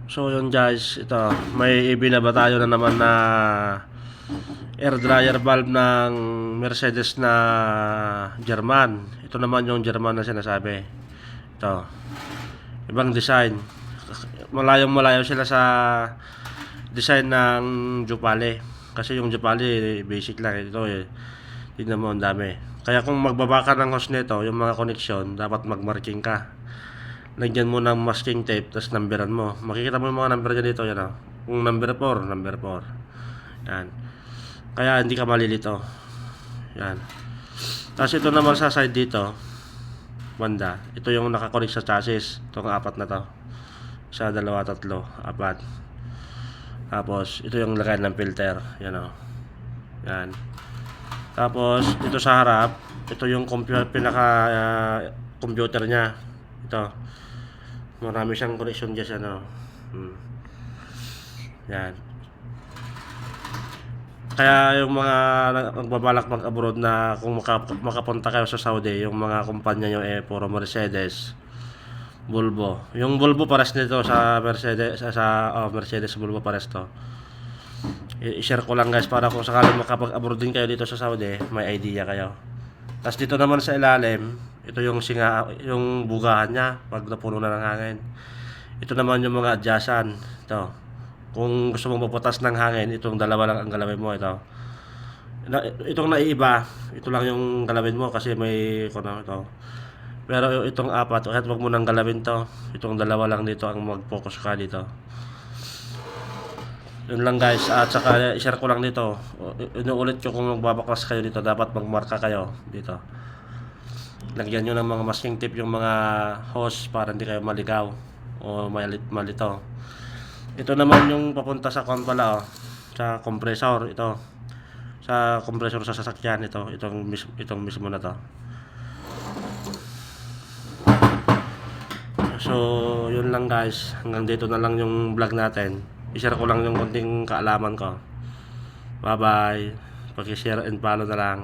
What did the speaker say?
So yun guys, ito may ibinaba tayo na naman na air dryer valve ng Mercedes na German. Ito naman yung German na sinasabi. Ito, ibang design. Malayong malayo sila sa design ng Jupale. Kasi yung Jupale basic lang ito eh. Tignan mo ang dami. Kaya kung magbaba ka ng hose nito, yung mga connection, dapat magmarking ka. Lagyan mo ng masking tape, tapos numberan mo. Makikita mo yung mga number dyan dito, yan o. Kung number 4, number 4. Yan. Kaya hindi ka malilito. Yan. Tapos ito naman sa side dito, banda. Ito yung nakakonect sa chassis. Itong apat na to. Isa, dalawa, tatlo, apat. Tapos, ito yung lagay ng filter. Yan o. Yan. Tapos, ito sa harap, ito yung computer niya. Ito. Marami siyang connection dyan, ano. Yan. Kaya yung mga magbabalak mag-abroad na kung makapunta kayo sa Saudi, yung mga kumpanya nyo puro Mercedes, Volvo. Yung Volvo pares nito sa Mercedes, Mercedes, Volvo pares to. I-share ko lang guys para kung sakaling makapag-abroad din kayo dito sa Saudi, may idea kayo. Tapos dito naman sa ilalim, ito yung yung bugahan niya pag napuno na ng hangin. Ito naman yung mga adjustan. Ito. Kung gusto mong maputas ng hangin, itong dalawa lang ang galawin mo. Ito. Itong naiiba, ito lang yung galawin mo kasi may ito. Pero itong apat, kahit wag mo nang galawin to, itong dalawa lang dito ang mag-focus ka dito. Yun lang guys, at saka i-share ko lang dito. Inuulit ko kung magbabaklas kayo dito, dapat magmarka kayo dito. Lagyan nyo ng mga masking tape yung mga hose para hindi kayo maligaw o malito. Ito naman yung papunta sa pala, sa compressor. Ito sa compressor sa sasakyan. Itong mismo na to. So yun lang guys, hanggang dito na lang yung vlog natin. I-share ko lang yung konting kaalaman ko. Bye bye, pag-share and follow na lang.